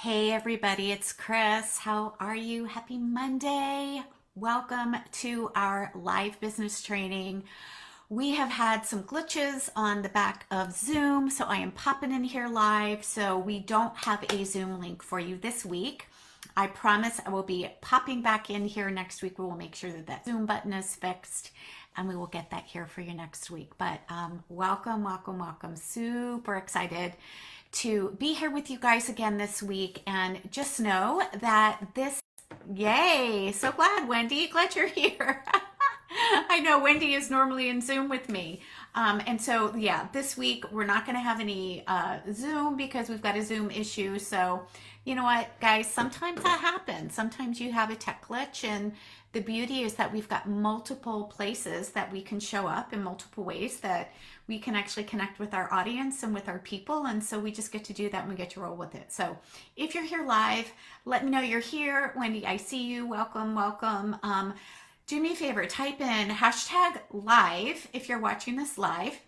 Hey everybody, it's Chris. How are you? Happy Monday. Welcome to our live business training. We have had some glitches on the back of Zoom, so I am popping in here live. So we don't have a Zoom link for you this week. I promise I will be popping back in here next week. We will make sure that that Zoom button is fixed and we will get that here for you next week. But welcome, welcome, welcome. Super excited to be here with you guys again this week. And just know that yay, so glad, Wendy, glad you're here. I know Wendy is normally in Zoom with me. And so, yeah, this week we're not going to have any Zoom because we've got a Zoom issue. So, you know what, guys, sometimes that happens. Sometimes you have a tech glitch, and the beauty is that we've got multiple places that we can show up in multiple ways that we can actually connect with our audience and with our people. And so we just get to do that and we get to roll with it. So if you're here live, let me know you're here. Wendy, I see you. Welcome, welcome. Do me a favor, type in hashtag live if you're watching this live.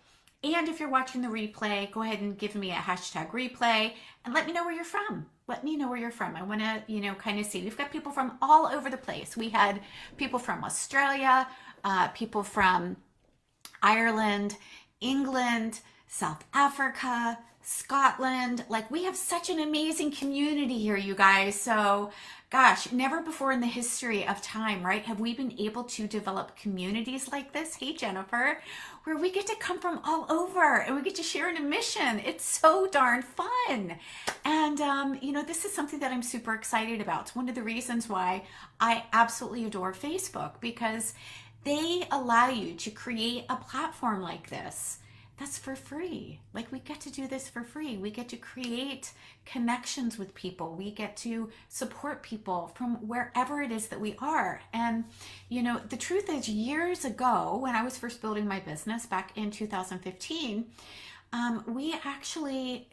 And if you're watching the replay, go ahead and give me a hashtag replay and let me know where you're from. Let me know where you're from. I want to, kind of see. We've got people from all over the place. We had people from Australia, people from Ireland, England, South Africa, Scotland. Like, we have such an amazing community here, you guys. So, gosh, never before in the history of time, right, have we been able to develop communities like this? Hey, Jennifer, where we get to come from all over and we get to share in a mission. It's so darn fun. And, this is something that I'm super excited about. It's one of the reasons why I absolutely adore Facebook, because they allow you to create a platform like this that's for free. Like, we get to do this for free. We get to create connections with people. We get to support people from wherever it is that we are. And, the truth is, years ago, when I was first building my business back in 2015, we actually,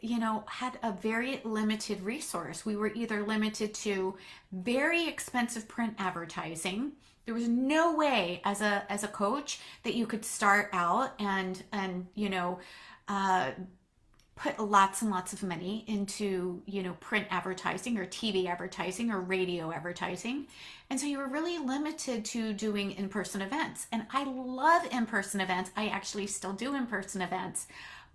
had a very limited resource. We were either limited to very expensive print advertising. There was no way as a coach that you could start out and put lots and lots of money into, print advertising or TV advertising or radio advertising. And so you were really limited to doing in-person events. And I love in-person events. I actually still do in-person events.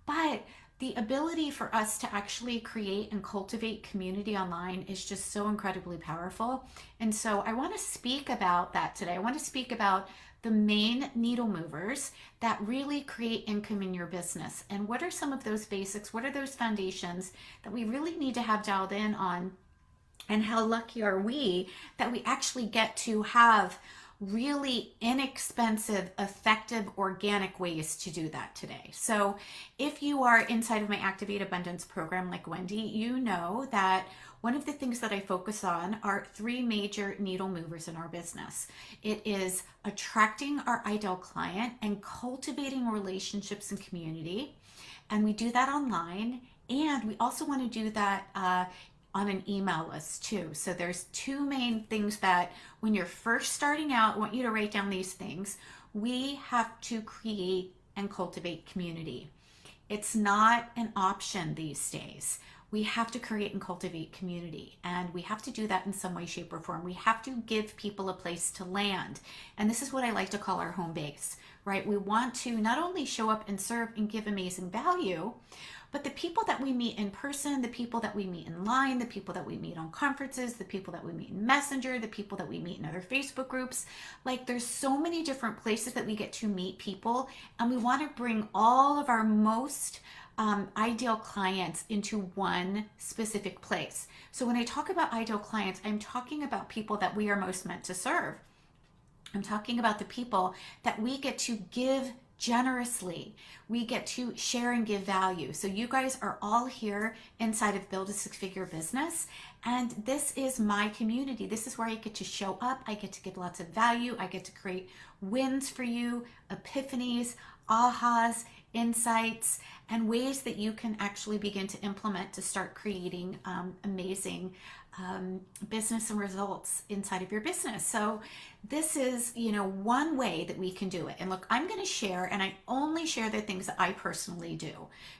But the ability for us to actually create and cultivate community online is just so incredibly powerful. And so I want to speak about that today. I want to speak about the main needle movers that really create income in your business. And what are some of those basics? What are those foundations that we really need to have dialed in on? And how lucky are we that we actually get to have really inexpensive, effective, organic ways to do that today. So if you are inside of my Activate Abundance program like Wendy, you know that one of the things that I focus on are three major needle movers in our business. It is attracting our ideal client and cultivating relationships and community. And we do that online. And we also want to do that on an email list too. So there's two main things that when you're first starting out, I want you to write down these things. We have to create and cultivate community. It's not an option these days. We have to create and cultivate community, and we have to do that in some way, shape, or form. We have to give people a place to land. And this is what I like to call our home base, right? We want to not only show up and serve and give amazing value, but the people that we meet in person, the people that we meet in line, the people that we meet on conferences, the people that we meet in Messenger, the people that we meet in other Facebook groups, like, there's so many different places that we get to meet people, and we want to bring all of our most ideal clients into one specific place. So when I talk about ideal clients, I'm talking about people that we are most meant to serve. I'm talking about the people that we get to give generously. We get to share and give value. So you guys are all here inside of Build a Six-Figure Business, and this is my community. This is where I get to show up. I get to give lots of value. I get to create wins for you, epiphanies, ahas, insights, and ways that you can actually begin to implement to start creating amazing business and results inside of your business. So this is, one way that we can do it. And look, I'm going to share, and I only share the things that I personally do.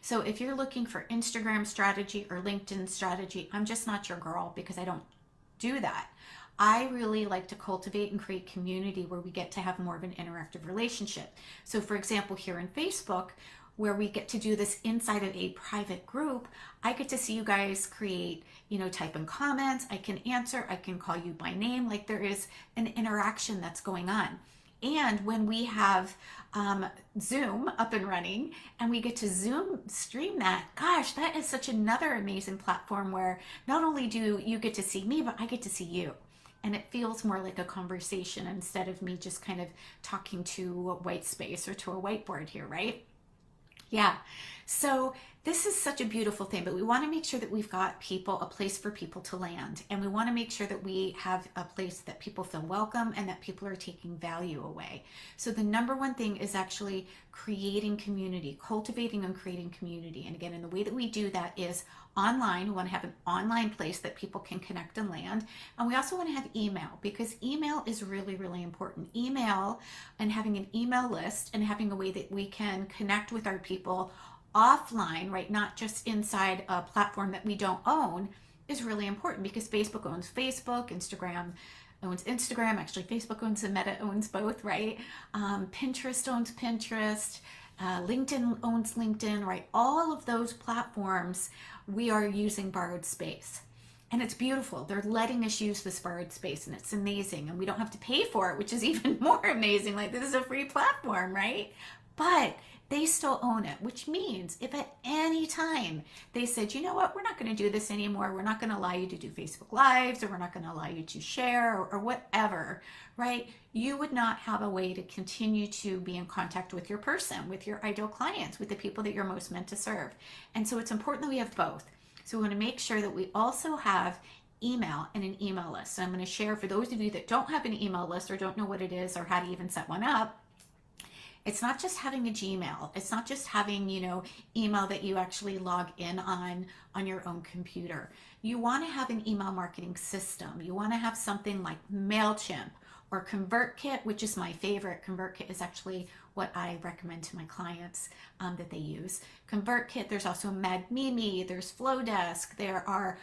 So if you're looking for Instagram strategy or LinkedIn strategy, I'm just not your girl, because I don't do that. I really like to cultivate and create community where we get to have more of an interactive relationship. So for example, here in Facebook, where we get to do this inside of a private group, I get to see you guys create, type in comments, I can answer, I can call you by name, like there is an interaction that's going on. And when we have Zoom up and running and we get to Zoom stream that, gosh, that is such another amazing platform where not only do you get to see me, but I get to see you. And it feels more like a conversation instead of me just kind of talking to a white space or to a whiteboard here, right? Yeah. So this is such a beautiful thing, but we want to make sure that we've got a place for people to land. And we want to make sure that we have a place that people feel welcome and that people are taking value away. So the number one thing is actually creating community, cultivating and creating community. And again, and the way that we do that is online. We want to have an online place that people can connect and land. And we also want to have email, because email is really, really important. Email and having an email list and having a way that we can connect with our people offline, right? Not just inside a platform that we don't own, is really important, because Facebook owns Facebook, Instagram owns Instagram. Actually, Facebook owns and Meta owns both, right? Pinterest owns Pinterest. LinkedIn owns LinkedIn, right? All of those platforms, we are using borrowed space. And it's beautiful. They're letting us use this borrowed space, and it's amazing. And we don't have to pay for it, which is even more amazing. Like, this is a free platform, right? But they still own it, which means if at any time they said, you know what, we're not going to do this anymore, we're not going to allow you to do Facebook Lives, or we're not going to allow you to share, or whatever, right? You would not have a way to continue to be in contact with your person, with your ideal clients, with the people that you're most meant to serve. And so it's important that we have both. So we want to make sure that we also have email and an email list. So I'm going to share, for those of you that don't have an email list or don't know what it is or how to even set one up, it's not just having a Gmail. It's not just having, email that you actually log in on your own computer. You want to have an email marketing system. You want to have something like MailChimp or ConvertKit, which is my favorite. ConvertKit is actually what I recommend to my clients that they use. ConvertKit, there's also MadMimi, there's Flowdesk, there are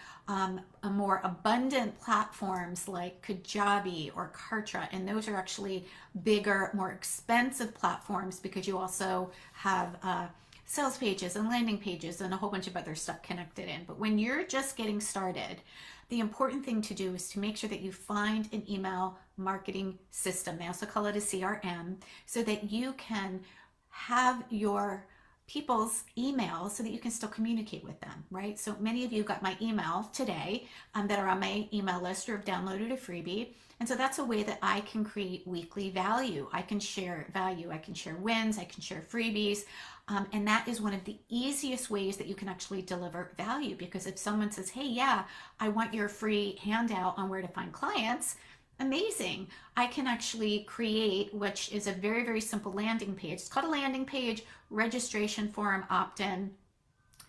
more abundant platforms like Kajabi or Kartra, and those are actually bigger, more expensive platforms, because you also have sales pages and landing pages and a whole bunch of other stuff connected in. But when you're just getting started, the important thing to do is to make sure that you find an email marketing system. They also call it a CRM, so that you can have your people's email so that you can still communicate with them, right? So many of you got my email today that are on my email list or have downloaded a freebie. And so that's a way that I can create weekly value. I can share value. I can share wins. I can share freebies. And that is one of the easiest ways that you can actually deliver value. Because if someone says, hey, yeah, I want your free handout on where to find clients, amazing. I can actually create, which is a very, very simple landing page. It's called a landing page, registration form, opt-in.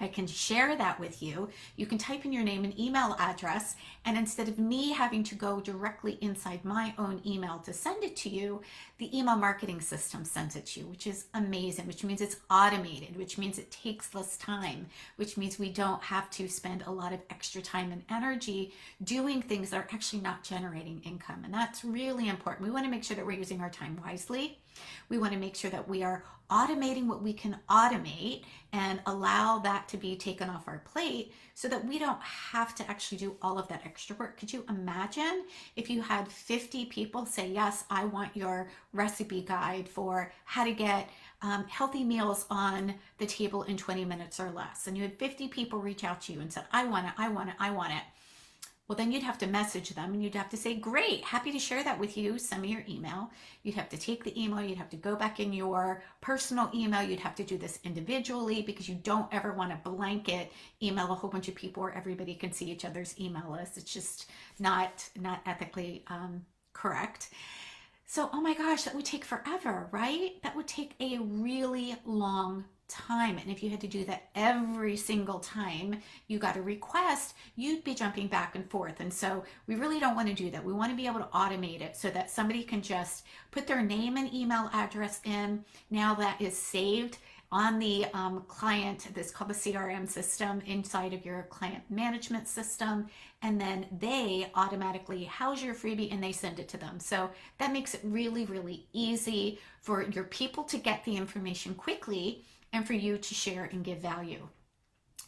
I can share that with you. You can type in your name and email address, and instead of me having to go directly inside my own email to send it to you, the email marketing system sends it to you, which is amazing, which means it's automated, which means it takes less time, which means we don't have to spend a lot of extra time and energy doing things that are actually not generating income. And that's really important. We want to make sure that we're using our time wisely. We want to make sure that we are automating what we can automate and allow that to be taken off our plate so that we don't have to actually do all of that extra work. Could you imagine if you had 50 people say, yes, I want your recipe guide for how to get healthy meals on the table in 20 minutes or less, and you had 50 people reach out to you and said, I want it, I want it, I want it. Well, then you'd have to message them and you'd have to say, great, happy to share that with you. Send me your email. You'd have to take the email. You'd have to go back in your personal email. You'd have to do this individually, because you don't ever want to blanket email a whole bunch of people where everybody can see each other's email list. It's just not ethically correct. So, oh my gosh, that would take forever, right? That would take a really long time. And if you had to do that every single time you got a request, you'd be jumping back and forth. And so we really don't want to do that. We want to be able to automate it so that somebody can just put their name and email address in. Now that is saved on the client, that's called the CRM system inside of your client management system, and then they automatically house your freebie and they send it to them. So that makes it really, really easy for your people to get the information quickly and for you to share and give value.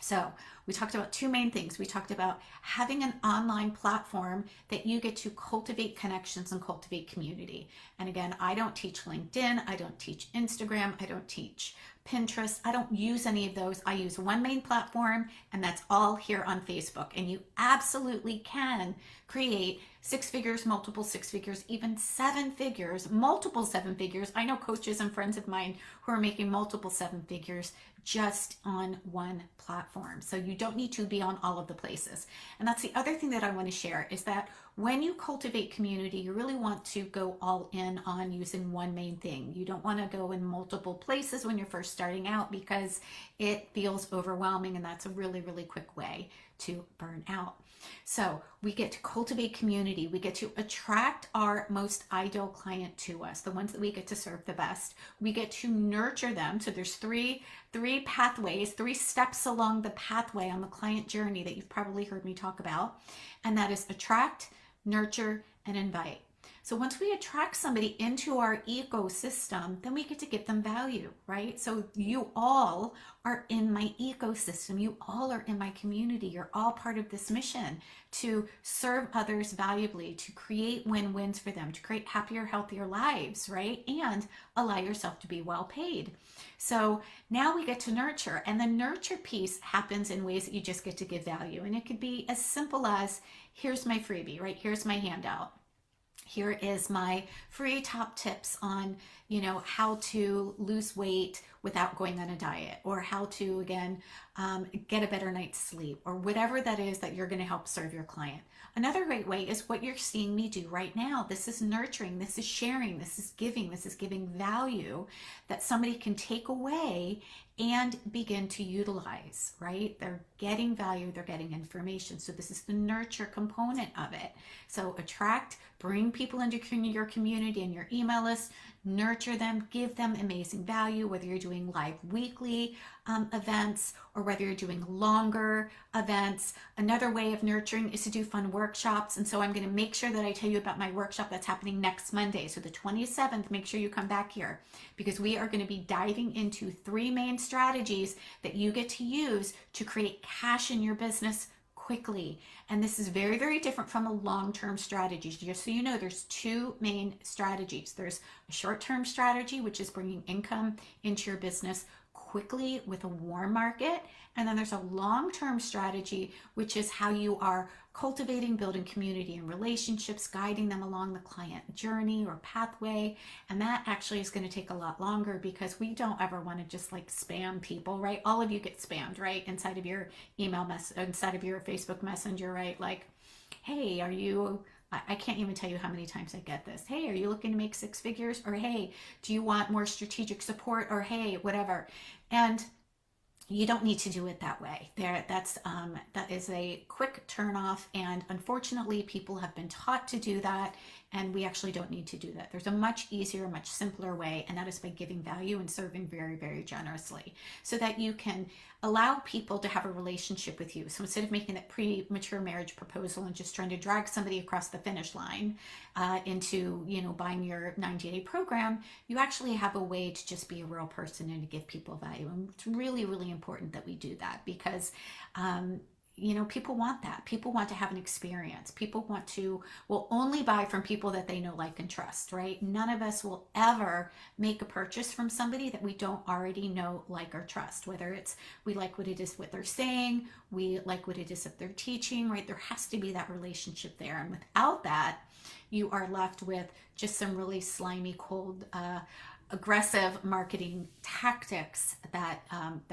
So we talked about two main things. We talked about having an online platform that you get to cultivate connections and cultivate community. And again, I don't teach LinkedIn, I don't teach Instagram, I don't teach Pinterest. I don't use any of those. I use one main platform, and that's all here on Facebook. And you absolutely can create six figures, multiple six figures, even seven figures, multiple seven figures. I know coaches and friends of mine who are making multiple seven figures just on one platform. So you don't need to be on all of the places. And that's the other thing that I want to share is that when you cultivate community, you really want to go all in on using one main thing. You don't want to go in multiple places when you're first starting out because it feels overwhelming, and that's a really, really quick way to burn out. So we get to cultivate community. We get to attract our most ideal client to us, the ones that we get to serve the best. We get to nurture them. So there's three pathways, three steps along the pathway on the client journey that you've probably heard me talk about. And that is attract, nurture, and invite. So once we attract somebody into our ecosystem, then we get to give them value, right? So you all are in my ecosystem. You all are in my community. You're all part of this mission to serve others valuably, to create win-wins for them, to create happier, healthier lives, right? And allow yourself to be well paid. So now we get to nurture, and the nurture piece happens in ways that you just get to give value. And it could be as simple as, here's my freebie, right? Here's my handout. Here is my free top tips on, how to lose weight without going on a diet, or how to, again, get a better night's sleep, or whatever that is that you're going to help serve your client. Another great way is what you're seeing me do right now. This is nurturing, this is sharing, this is giving value that somebody can take away and begin to utilize, right? They're getting value, they're getting information. So this is the nurture component of it. So attract, bring people into your community and your email list, nurture them, give them amazing value, whether you're doing live weekly events or whether you're doing longer events. Another way of nurturing is to do fun workshops. And so I'm going to make sure that I tell you about my workshop that's happening next Monday. So the 27th, make sure you come back here because we are going to be diving into three main strategies that you get to use to create cash in your business quickly. And this is very, very different from a long-term strategy. Just so you know, there's two main strategies. There's a short-term strategy, which is bringing income into your business quickly with a warm market. And then there's a long-term strategy, which is how you are cultivating, building community and relationships, guiding them along the client journey or pathway. And that actually is going to take a lot longer because we don't ever want to just like spam people, right? All of you get spammed, right? Inside of your email message, inside of your Facebook Messenger, right? Like, hey, I can't even tell you how many times I get this. Hey, are you looking to make six figures? Or hey, do you want more strategic support? Or hey, whatever. And you don't need to do it that way. That is a quick turn off, and unfortunately people have been taught to do that, and we actually don't need to do that. There's a much easier, much simpler way, and that is by giving value and serving very, very generously so that you can allow people to have a relationship with you. So instead of making that premature marriage proposal and just trying to drag somebody across the finish line into buying your 90-day program, you actually have a way to just be a real person and to give people value. And it's really, really important that we do that because people want that. People want to have an experience. People will only buy from people that they know, like, and trust, right? None of us will ever make a purchase from somebody that we don't already know, like, or trust, whether it's we like what it is, what they're saying, we like what it is that they're teaching, right? There has to be that relationship there. And without that, you are left with just some really slimy, cold, aggressive marketing tactics that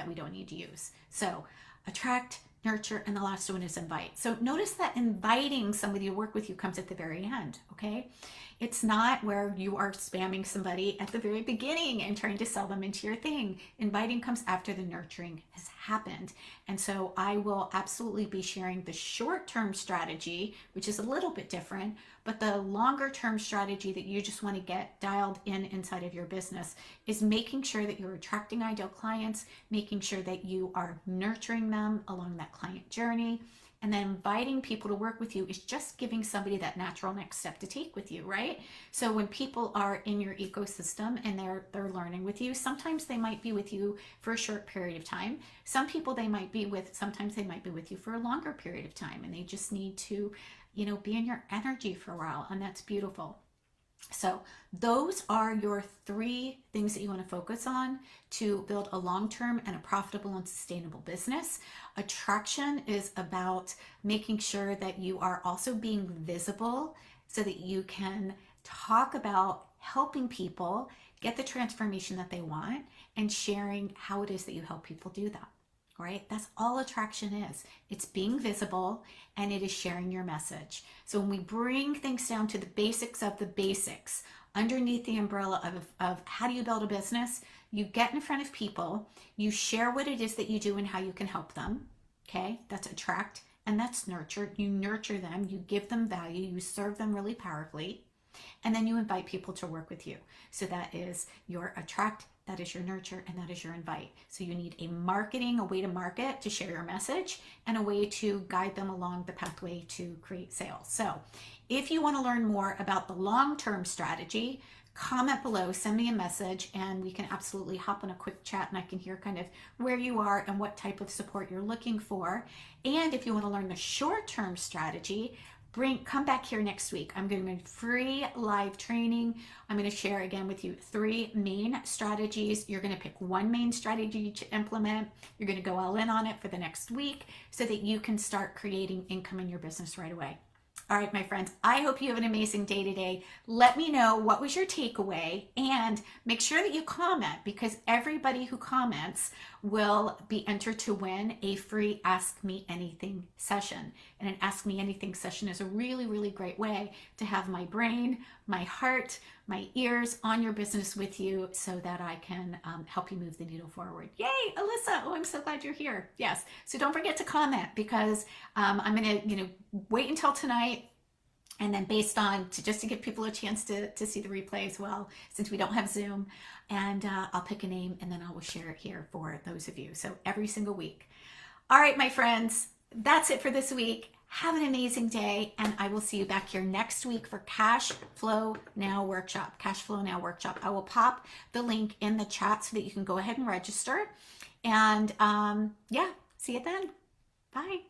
we don't need to use. So attract, nurture, and the last one is invite. So notice that inviting somebody to work with you comes at the very end, okay? It's not where you are spamming somebody at the very beginning and trying to sell them into your thing. Inviting comes after the nurturing has happened. And so I will absolutely be sharing the short-term strategy, which is a little bit different, but the longer-term strategy that you just want to get dialed in inside of your business is making sure that you're attracting ideal clients, making sure that you are nurturing them along that client journey, and then inviting people to work with you is just giving somebody that natural next step to take with you, right? So when people are in your ecosystem and they're learning with you, sometimes they might be with you for a short period of time. Some people sometimes they might be with you for a longer period of time, and they just need to, be in your energy for a while, and that's beautiful. So those are your 3 things that you want to focus on to build a long-term and a profitable and sustainable business. Attraction is about making sure that you are also being visible so that you can talk about helping people get the transformation that they want and sharing how it is that you help people do that. Right? That's all attraction is. It's being visible and it is sharing your message. So when we bring things down to the basics of the basics, underneath the umbrella of how do you build a business, you get in front of people, you share what it is that you do and how you can help them. Okay? That's attract and that's nurture. You nurture them, you give them value, you serve them really powerfully, and then you invite people to work with you. So that is your attract, that is your nurture, and that is your invite. So you need a way to market, to share your message, and a way to guide them along the pathway to create sales. So if you want to learn more about the long-term strategy, comment below, send me a message, and we can absolutely hop on a quick chat and I can hear kind of where you are and what type of support you're looking for. And if you want to learn the short-term strategy, come back here next week. I'm going to do free live training. I'm going to share again with you 3 main strategies. You're going to pick one main strategy to implement. You're going to go all in on it for the next week so that you can start creating income in your business right away. All right, my friends, I hope you have an amazing day today. Let me know what was your takeaway, and make sure that you comment, because everybody who comments will be entered to win a free Ask Me Anything session. And an Ask Me Anything session is a really, really great way to have my brain, my heart, my ears on your business with you so that I can help you move the needle forward. Yay, Alyssa. Oh, I'm so glad you're here. Yes. So don't forget to comment, because I'm going to, wait until tonight. And then based on, just to give people a chance to see the replay as well, since we don't have Zoom, and I'll pick a name and then I will share it here for those of you. So every single week. All right, my friends, that's it for this week. Have an amazing day, and I will see you back here next week for Cash Flow Now Workshop. Cash Flow Now Workshop. I will pop the link in the chat so that you can go ahead and register. And yeah, see you then. Bye.